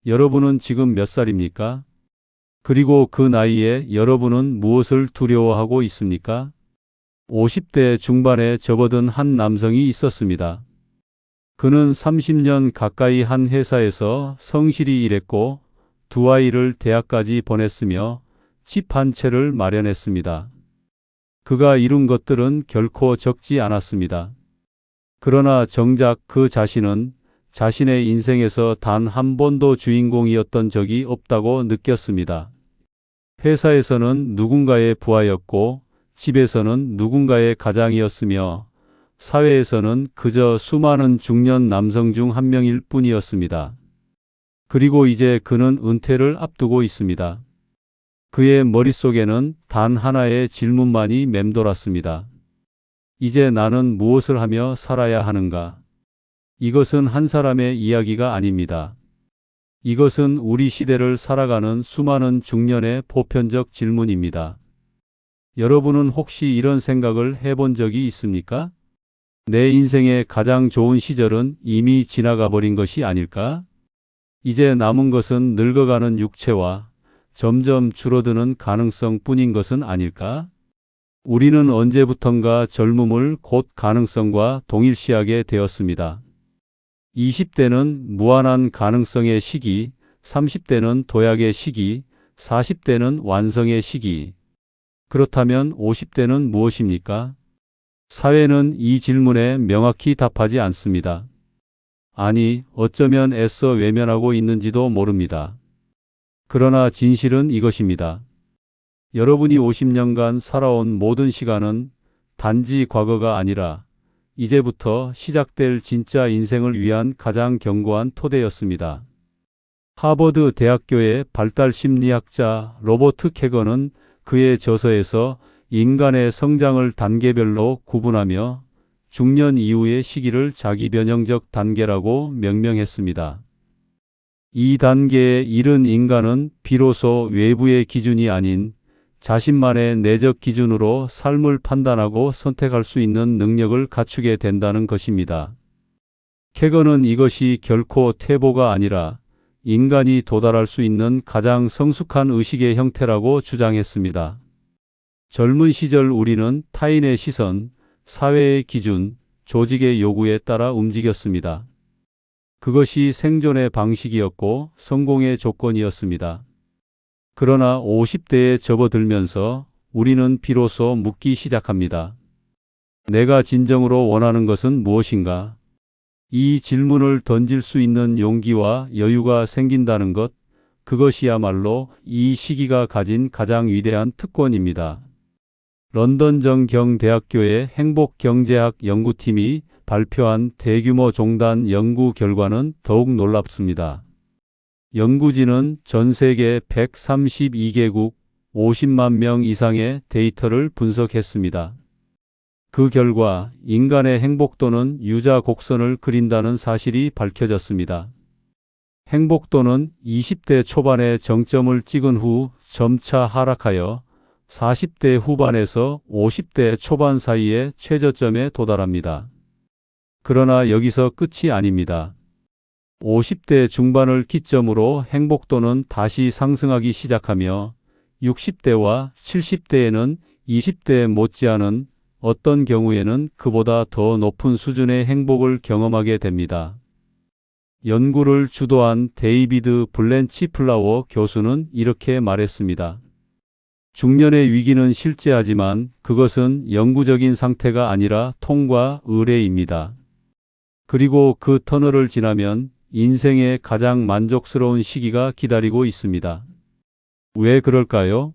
여러분은 지금 몇 살입니까? 그리고 그 나이에 여러분은 무엇을 두려워하고 있습니까? 50대 중반에 접어든 한 남성이 있었습니다. 그는 30년 가까이 한 회사에서 성실히 일했고 두 아이를 대학까지 보냈으며 집 한 채를 마련했습니다. 그가 이룬 것들은 결코 적지 않았습니다. 그러나 정작 그 자신은 자신의 인생에서 단 한 번도 주인공이었던 적이 없다고 느꼈습니다. 회사에서는 누군가의 부하였고 집에서는 누군가의 가장이었으며 사회에서는 그저 수많은 중년 남성 중 한 명일 뿐이었습니다. 그리고 이제 그는 은퇴를 앞두고 있습니다. 그의 머릿속에는 단 하나의 질문만이 맴돌았습니다. 이제 나는 무엇을 하며 살아야 하는가? 이것은 한 사람의 이야기가 아닙니다. 이것은 우리 시대를 살아가는 수많은 중년의 보편적 질문입니다. 여러분은 혹시 이런 생각을 해본 적이 있습니까? 내 인생의 가장 좋은 시절은 이미 지나가 버린 것이 아닐까? 이제 남은 것은 늙어가는 육체와 점점 줄어드는 가능성 뿐인 것은 아닐까? 우리는 언제부턴가 젊음을 곧 가능성과 동일시하게 되었습니다. 20대는 무한한 가능성의 시기, 30대는 도약의 시기, 40대는 완성의 시기. 그렇다면 50대는 무엇입니까? 사회는 이 질문에 명확히 답하지 않습니다. 아니, 어쩌면 애써 외면하고 있는지도 모릅니다. 그러나 진실은 이것입니다. 여러분이 50년간 살아온 모든 시간은 단지 과거가 아니라 이제부터 시작될 진짜 인생을 위한 가장 견고한 토대였습니다. 하버드 대학교의 발달 심리학자 로버트 캐거는 그의 저서에서 인간의 성장을 단계별로 구분하며 중년 이후의 시기를 자기 변형적 단계라고 명명했습니다. 이 단계에 이른 인간은 비로소 외부의 기준이 아닌 자신만의 내적 기준으로 삶을 판단하고 선택할 수 있는 능력을 갖추게 된다는 것입니다. 캐거는 이것이 결코 퇴보가 아니라 인간이 도달할 수 있는 가장 성숙한 의식의 형태라고 주장했습니다. 젊은 시절 우리는 타인의 시선, 사회의 기준, 조직의 요구에 따라 움직였습니다. 그것이 생존의 방식이었고 성공의 조건이었습니다. 그러나 50대에 접어들면서 우리는 비로소 묻기 시작합니다. 내가 진정으로 원하는 것은 무엇인가? 이 질문을 던질 수 있는 용기와 여유가 생긴다는 것, 그것이야말로 이 시기가 가진 가장 위대한 특권입니다. 런던 정경대학교의 행복경제학 연구팀이 발표한 대규모 종단 연구 결과는 더욱 놀랍습니다. 연구진은 전 세계 132개국 50만 명 이상의 데이터를 분석했습니다. 그 결과 인간의 행복도는 유자 곡선을 그린다는 사실이 밝혀졌습니다. 행복도는 20대 초반에 정점을 찍은 후 점차 하락하여 40대 후반에서 50대 초반 사이의 최저점에 도달합니다. 그러나 여기서 끝이 아닙니다. 50대 중반을 기점으로 행복도는 다시 상승하기 시작하며 60대와 70대에는 20대에 못지않은 어떤 경우에는 그보다 더 높은 수준의 행복을 경험하게 됩니다. 연구를 주도한 데이비드 블렌치플라워 교수는 이렇게 말했습니다. 중년의 위기는 실제하지만 그것은 영구적인 상태가 아니라 통과 의례입니다. 그리고 그 터널을 지나면 인생의 가장 만족스러운 시기가 기다리고 있습니다. 왜 그럴까요?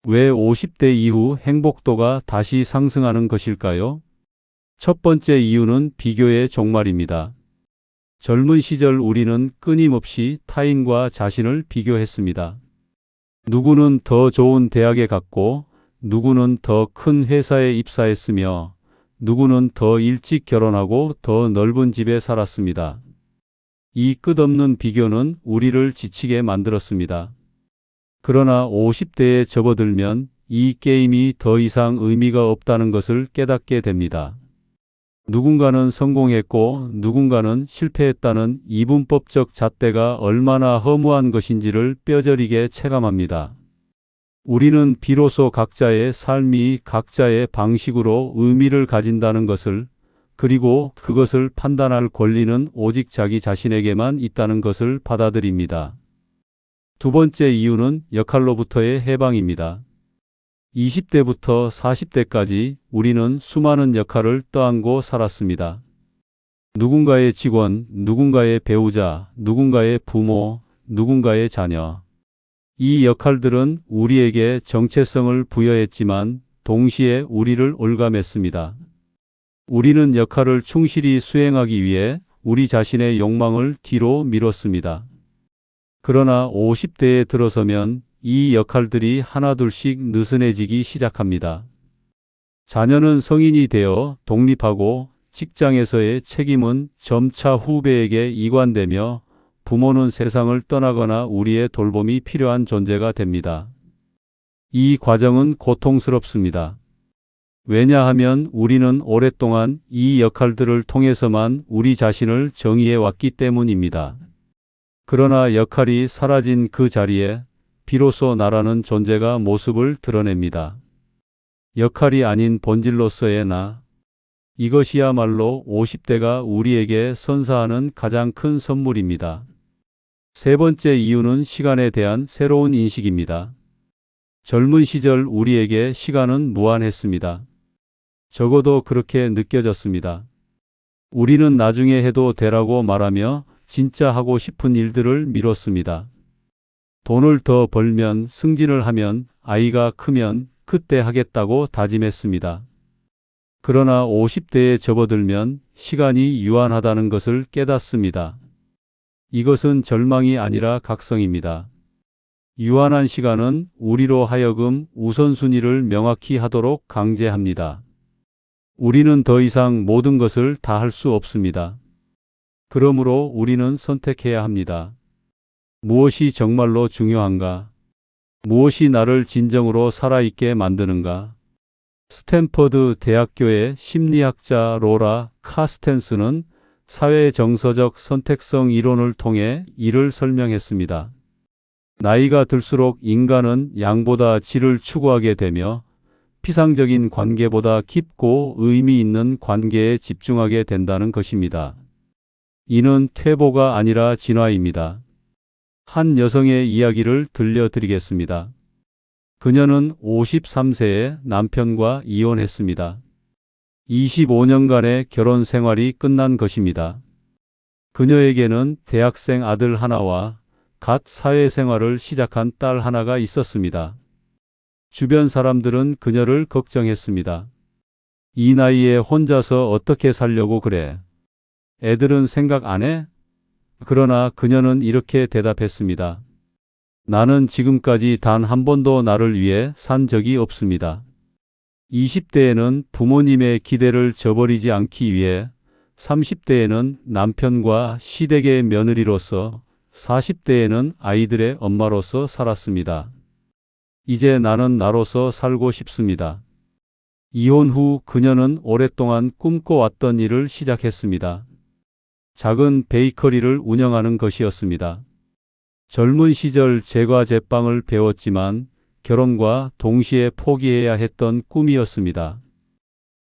왜 50대 이후 행복도가 다시 상승하는 것일까요? 첫 번째 이유는 비교의 종말입니다. 젊은 시절 우리는 끊임없이 타인과 자신을 비교했습니다. 누구는 더 좋은 대학에 갔고, 누구는 더 큰 회사에 입사했으며, 누구는 더 일찍 결혼하고 더 넓은 집에 살았습니다. 이 끝없는 비교는 우리를 지치게 만들었습니다. 그러나 50대에 접어들면 이 게임이 더 이상 의미가 없다는 것을 깨닫게 됩니다. 누군가는 성공했고 누군가는 실패했다는 이분법적 잣대가 얼마나 허무한 것인지를 뼈저리게 체감합니다. 우리는 비로소 각자의 삶이 각자의 방식으로 의미를 가진다는 것을, 그리고 그것을 판단할 권리는 오직 자기 자신에게만 있다는 것을 받아들입니다. 두 번째 이유는 역할로부터의 해방입니다. 20대부터 40대까지 우리는 수많은 역할을 떠안고 살았습니다. 누군가의 직원, 누군가의 배우자, 누군가의 부모, 누군가의 자녀. 이 역할들은 우리에게 정체성을 부여했지만 동시에 우리를 올감했습니다. 우리는 역할을 충실히 수행하기 위해 우리 자신의 욕망을 뒤로 미뤘습니다. 그러나 50대에 들어서면 이 역할들이 하나둘씩 느슨해지기 시작합니다. 자녀는 성인이 되어 독립하고 직장에서의 책임은 점차 후배에게 이관되며 부모는 세상을 떠나거나 우리의 돌봄이 필요한 존재가 됩니다. 이 과정은 고통스럽습니다. 왜냐하면 우리는 오랫동안 이 역할들을 통해서만 우리 자신을 정의해 왔기 때문입니다. 그러나 역할이 사라진 그 자리에 비로소 나라는 존재가 모습을 드러냅니다. 역할이 아닌 본질로서의 나. 이것이야말로 50대가 우리에게 선사하는 가장 큰 선물입니다. 세 번째 이유는 시간에 대한 새로운 인식입니다. 젊은 시절 우리에게 시간은 무한했습니다. 적어도 그렇게 느껴졌습니다. 우리는 나중에 해도 되라고 말하며 진짜 하고 싶은 일들을 미뤘습니다. 돈을 더 벌면, 승진을 하면, 아이가 크면 그때 하겠다고 다짐했습니다. 그러나 50대에 접어들면 시간이 유한하다는 것을 깨닫습니다. 이것은 절망이 아니라 각성입니다. 유한한 시간은 우리로 하여금 우선순위를 명확히 하도록 강제합니다. 우리는 더 이상 모든 것을 다 할 수 없습니다. 그러므로 우리는 선택해야 합니다. 무엇이 정말로 중요한가? 무엇이 나를 진정으로 살아있게 만드는가? 스탠퍼드 대학교의 심리학자 로라 카스텐스는 사회의 정서적 선택성 이론을 통해 이를 설명했습니다. 나이가 들수록 인간은 양보다 질을 추구하게 되며 피상적인 관계보다 깊고 의미 있는 관계에 집중하게 된다는 것입니다. 이는 퇴보가 아니라 진화입니다. 한 여성의 이야기를 들려드리겠습니다. 그녀는 53세에 남편과 이혼했습니다. 25년간의 결혼 생활이 끝난 것입니다. 그녀에게는 대학생 아들 하나와 갓 사회생활을 시작한 딸 하나가 있었습니다. 주변 사람들은 그녀를 걱정했습니다. 이 나이에 혼자서 어떻게 살려고 그래? 애들은 생각 안 해? 그러나 그녀는 이렇게 대답했습니다. 나는 지금까지 단 한 번도 나를 위해 산 적이 없습니다. 20대에는 부모님의 기대를 저버리지 않기 위해, 30대에는 남편과 시댁의 며느리로서, 40대에는 아이들의 엄마로서 살았습니다. 이제 나는 나로서 살고 싶습니다. 이혼 후 그녀는 오랫동안 꿈꿔왔던 일을 시작했습니다. 작은 베이커리를 운영하는 것이었습니다. 젊은 시절 제과 제빵을 배웠지만 결혼과 동시에 포기해야 했던 꿈이었습니다.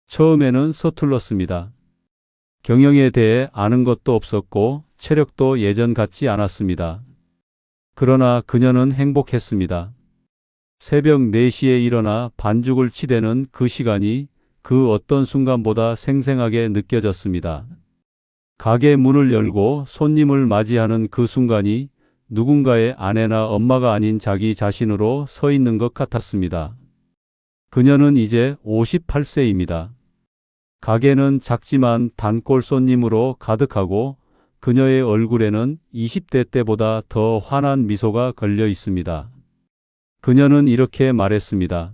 처음에는 서툴렀습니다. 경영에 대해 아는 것도 없었고 체력도 예전 같지 않았습니다. 그러나 그녀는 행복했습니다. 새벽 4시에 일어나 반죽을 치대는 그 시간이 그 어떤 순간보다 생생하게 느껴졌습니다. 가게 문을 열고 손님을 맞이하는 그 순간이 누군가의 아내나 엄마가 아닌 자기 자신으로 서 있는 것 같았습니다. 그녀는 이제 58세입니다. 가게는 작지만 단골 손님으로 가득하고 그녀의 얼굴에는 20대 때보다 더 환한 미소가 걸려 있습니다. 그녀는 이렇게 말했습니다.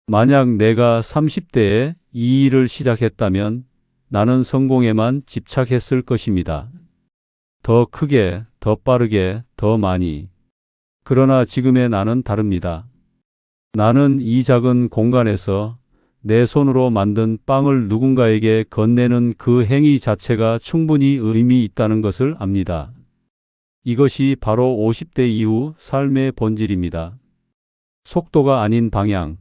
만약 내가 30대에 이 일을 시작했다면 나는 성공에만 집착했을 것입니다. 더 크게, 더 빠르게, 더 많이. 그러나 지금의 나는 다릅니다. 나는 이 작은 공간에서 내 손으로 만든 빵을 누군가에게 건네는 그 행위 자체가 충분히 의미 있다는 것을 압니다. 이것이 바로 50대 이후 삶의 본질입니다. 속도가 아닌 방향,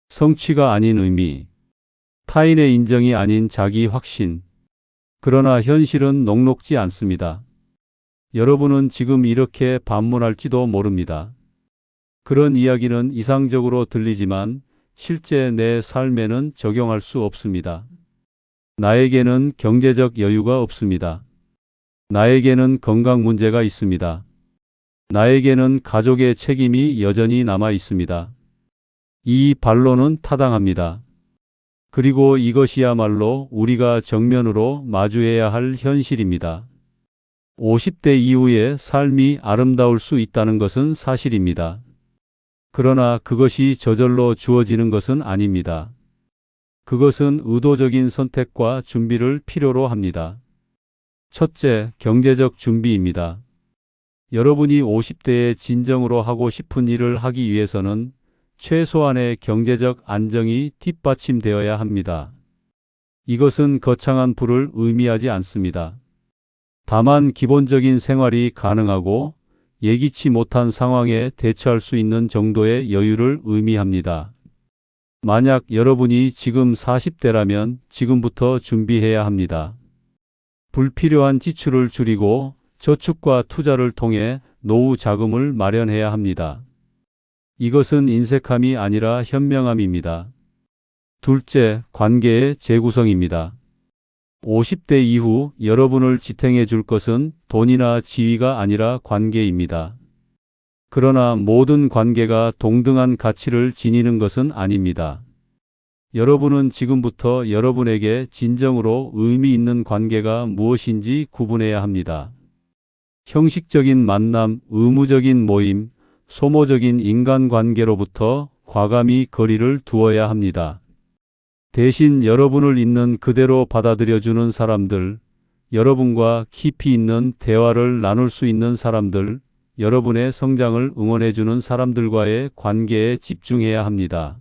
성취가 아닌 의미, 타인의 인정이 아닌 자기 확신. 그러나 현실은 녹록지 않습니다. 여러분은 지금 이렇게 반문할지도 모릅니다. 그런 이야기는 이상적으로 들리지만 실제 내 삶에는 적용할 수 없습니다. 나에게는 경제적 여유가 없습니다. 나에게는 건강 문제가 있습니다. 나에게는 가족의 책임이 여전히 남아 있습니다. 이 반론은 타당합니다. 그리고 이것이야말로 우리가 정면으로 마주해야 할 현실입니다. 50대 이후의 삶이 아름다울 수 있다는 것은 사실입니다. 그러나 그것이 저절로 주어지는 것은 아닙니다. 그것은 의도적인 선택과 준비를 필요로 합니다. 첫째, 경제적 준비입니다. 여러분이 50대에 진정으로 하고 싶은 일을 하기 위해서는 최소한의 경제적 안정이 뒷받침되어야 합니다. 이것은 거창한 부를 의미하지 않습니다. 다만 기본적인 생활이 가능하고 예기치 못한 상황에 대처할 수 있는 정도의 여유를 의미합니다. 만약 여러분이 지금 40대라면 지금부터 준비해야 합니다. 불필요한 지출을 줄이고 저축과 투자를 통해 노후 자금을 마련해야 합니다. 이것은 인색함이 아니라 현명함입니다. 둘째, 관계의 재구성입니다. 50대 이후 여러분을 지탱해 줄 것은 돈이나 지위가 아니라 관계입니다. 그러나 모든 관계가 동등한 가치를 지니는 것은 아닙니다. 여러분은 지금부터 여러분에게 진정으로 의미 있는 관계가 무엇인지 구분해야 합니다. 형식적인 만남, 의무적인 모임, 소모적인 인간관계로부터 과감히 거리를 두어야 합니다. 대신 여러분을 있는 그대로 받아들여주는 사람들, 여러분과 깊이 있는 대화를 나눌 수 있는 사람들, 여러분의 성장을 응원해주는 사람들과의 관계에 집중해야 합니다.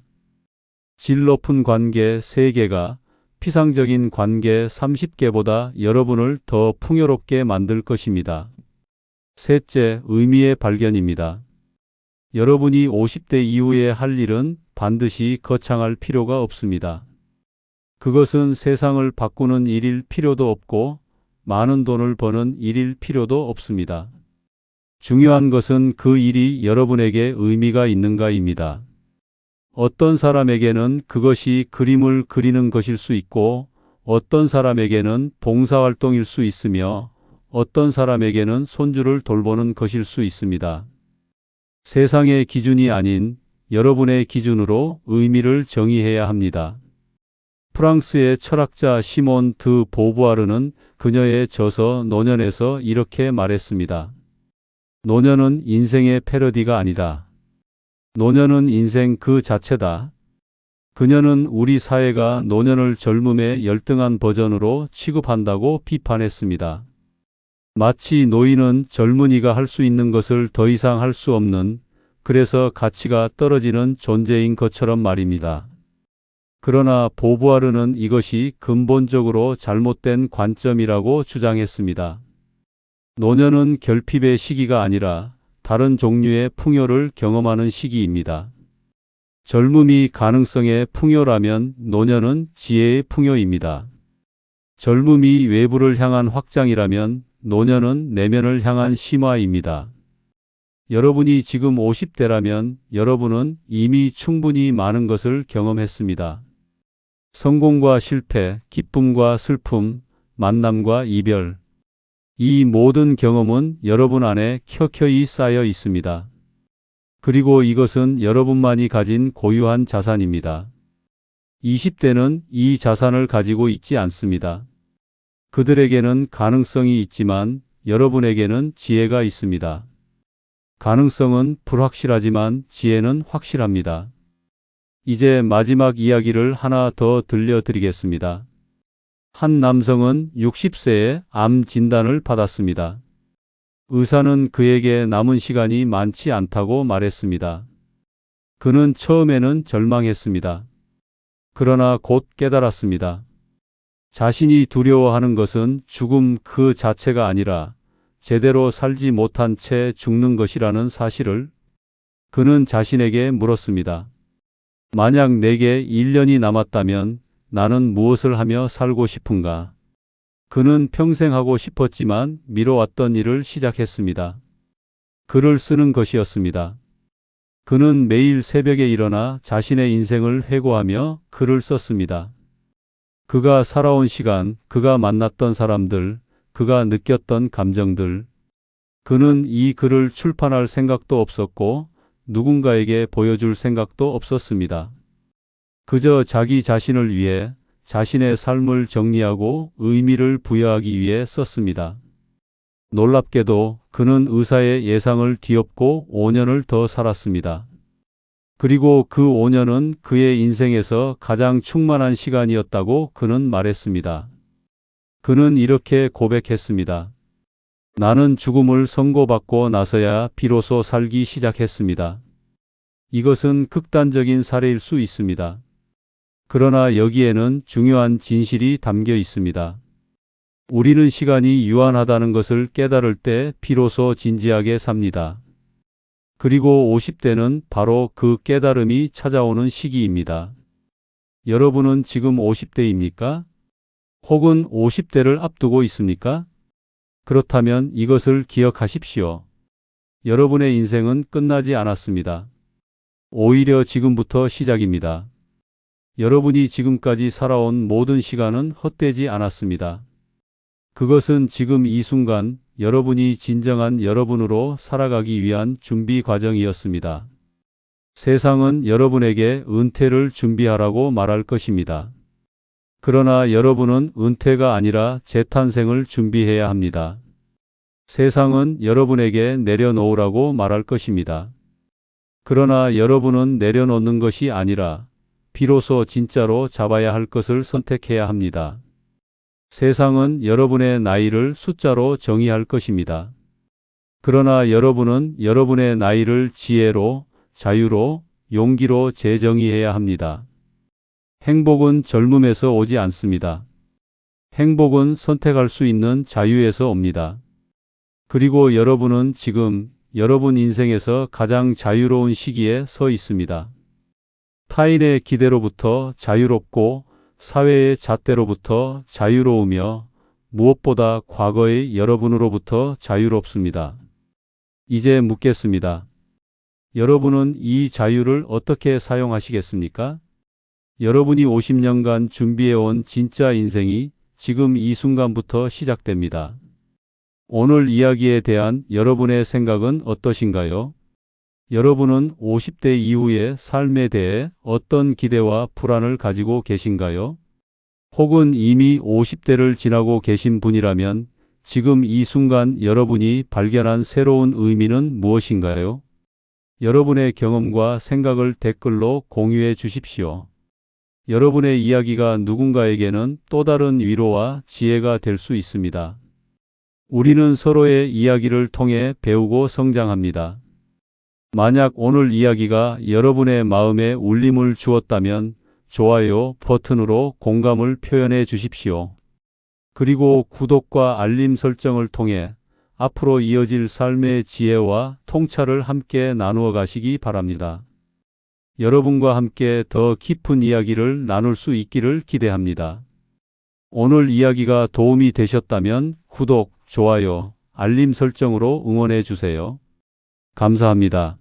질 높은 관계 3개가 피상적인 관계 30개보다 여러분을 더 풍요롭게 만들 것입니다. 셋째, 의미의 발견입니다. 여러분이 50대 이후에 할 일은 반드시 거창할 필요가 없습니다. 그것은 세상을 바꾸는 일일 필요도 없고 많은 돈을 버는 일일 필요도 없습니다. 중요한 것은 그 일이 여러분에게 의미가 있는가입니다. 어떤 사람에게는 그것이 그림을 그리는 것일 수 있고 어떤 사람에게는 봉사활동일 수 있으며 어떤 사람에게는 손주를 돌보는 것일 수 있습니다. 세상의 기준이 아닌 여러분의 기준으로 의미를 정의해야 합니다. 프랑스의 철학자 시몬 드 보부아르는 그녀의 저서 노년에서 이렇게 말했습니다. 노년은 인생의 패러디가 아니다. 노년은 인생 그 자체다. 그녀는 우리 사회가 노년을 젊음의 열등한 버전으로 취급한다고 비판했습니다. 마치 노인은 젊은이가 할 수 있는 것을 더 이상 할 수 없는, 그래서 가치가 떨어지는 존재인 것처럼 말입니다. 그러나 보부아르는 이것이 근본적으로 잘못된 관점이라고 주장했습니다. 노년은 결핍의 시기가 아니라 다른 종류의 풍요를 경험하는 시기입니다. 젊음이 가능성의 풍요라면 노년은 지혜의 풍요입니다. 젊음이 외부를 향한 확장이라면 노년은 내면을 향한 심화입니다. 여러분이 지금 50대라면 여러분은 이미 충분히 많은 것을 경험했습니다. 성공과 실패, 기쁨과 슬픔, 만남과 이별. 이 모든 경험은 여러분 안에 켜켜이 쌓여 있습니다. 그리고 이것은 여러분만이 가진 고유한 자산입니다. 20대는 이 자산을 가지고 있지 않습니다. 그들에게는 가능성이 있지만 여러분에게는 지혜가 있습니다. 가능성은 불확실하지만 지혜는 확실합니다. 이제 마지막 이야기를 하나 더 들려드리겠습니다. 한 남성은 60세에 암 진단을 받았습니다. 의사는 그에게 남은 시간이 많지 않다고 말했습니다. 그는 처음에는 절망했습니다. 그러나 곧 깨달았습니다. 자신이 두려워하는 것은 죽음 그 자체가 아니라 제대로 살지 못한 채 죽는 것이라는 사실을 그는 자신에게 물었습니다. 만약 내게 1년이 남았다면 나는 무엇을 하며 살고 싶은가? 그는 평생 하고 싶었지만 미뤄왔던 일을 시작했습니다. 글을 쓰는 것이었습니다. 그는 매일 새벽에 일어나 자신의 인생을 회고하며 글을 썼습니다. 그가 살아온 시간, 그가 만났던 사람들, 그가 느꼈던 감정들. 그는 이 글을 출판할 생각도 없었고 누군가에게 보여줄 생각도 없었습니다. 그저 자기 자신을 위해 자신의 삶을 정리하고 의미를 부여하기 위해 썼습니다. 놀랍게도 그는 의사의 예상을 뒤엎고 5년을 더 살았습니다. 그리고 그 5년은 그의 인생에서 가장 충만한 시간이었다고 그는 말했습니다. 그는 이렇게 고백했습니다. 나는 죽음을 선고받고 나서야 비로소 살기 시작했습니다. 이것은 극단적인 사례일 수 있습니다. 그러나 여기에는 중요한 진실이 담겨 있습니다. 우리는 시간이 유한하다는 것을 깨달을 때 비로소 진지하게 삽니다. 그리고 50대는 바로 그 깨달음이 찾아오는 시기입니다. 여러분은 지금 50대입니까? 혹은 50대를 앞두고 있습니까? 그렇다면 이것을 기억하십시오. 여러분의 인생은 끝나지 않았습니다. 오히려 지금부터 시작입니다. 여러분이 지금까지 살아온 모든 시간은 헛되지 않았습니다. 그것은 지금 이 순간 여러분이 진정한 여러분으로 살아가기 위한 준비 과정이었습니다. 세상은 여러분에게 은퇴를 준비하라고 말할 것입니다. 그러나 여러분은 은퇴가 아니라 재탄생을 준비해야 합니다. 세상은 여러분에게 내려놓으라고 말할 것입니다. 그러나 여러분은 내려놓는 것이 아니라 비로소 진짜로 잡아야 할 것을 선택해야 합니다. 세상은 여러분의 나이를 숫자로 정의할 것입니다. 그러나 여러분은 여러분의 나이를 지혜로, 자유로, 용기로 재정의해야 합니다. 행복은 젊음에서 오지 않습니다. 행복은 선택할 수 있는 자유에서 옵니다. 그리고 여러분은 지금 여러분 인생에서 가장 자유로운 시기에 서 있습니다. 타인의 기대로부터 자유롭고 사회의 잣대로부터 자유로우며 무엇보다 과거의 여러분으로부터 자유롭습니다. 이제 묻겠습니다. 여러분은 이 자유를 어떻게 사용하시겠습니까? 여러분이 50년간 준비해온 진짜 인생이 지금 이 순간부터 시작됩니다. 오늘 이야기에 대한 여러분의 생각은 어떠신가요? 여러분은 50대 이후의 삶에 대해 어떤 기대와 불안을 가지고 계신가요? 혹은 이미 50대를 지나고 계신 분이라면 지금 이 순간 여러분이 발견한 새로운 의미는 무엇인가요? 여러분의 경험과 생각을 댓글로 공유해 주십시오. 여러분의 이야기가 누군가에게는 또 다른 위로와 지혜가 될 수 있습니다. 우리는 서로의 이야기를 통해 배우고 성장합니다. 만약 오늘 이야기가 여러분의 마음에 울림을 주었다면 좋아요 버튼으로 공감을 표현해 주십시오. 그리고 구독과 알림 설정을 통해 앞으로 이어질 삶의 지혜와 통찰을 함께 나누어 가시기 바랍니다. 여러분과 함께 더 깊은 이야기를 나눌 수 있기를 기대합니다. 오늘 이야기가 도움이 되셨다면 구독, 좋아요, 알림 설정으로 응원해 주세요. 감사합니다.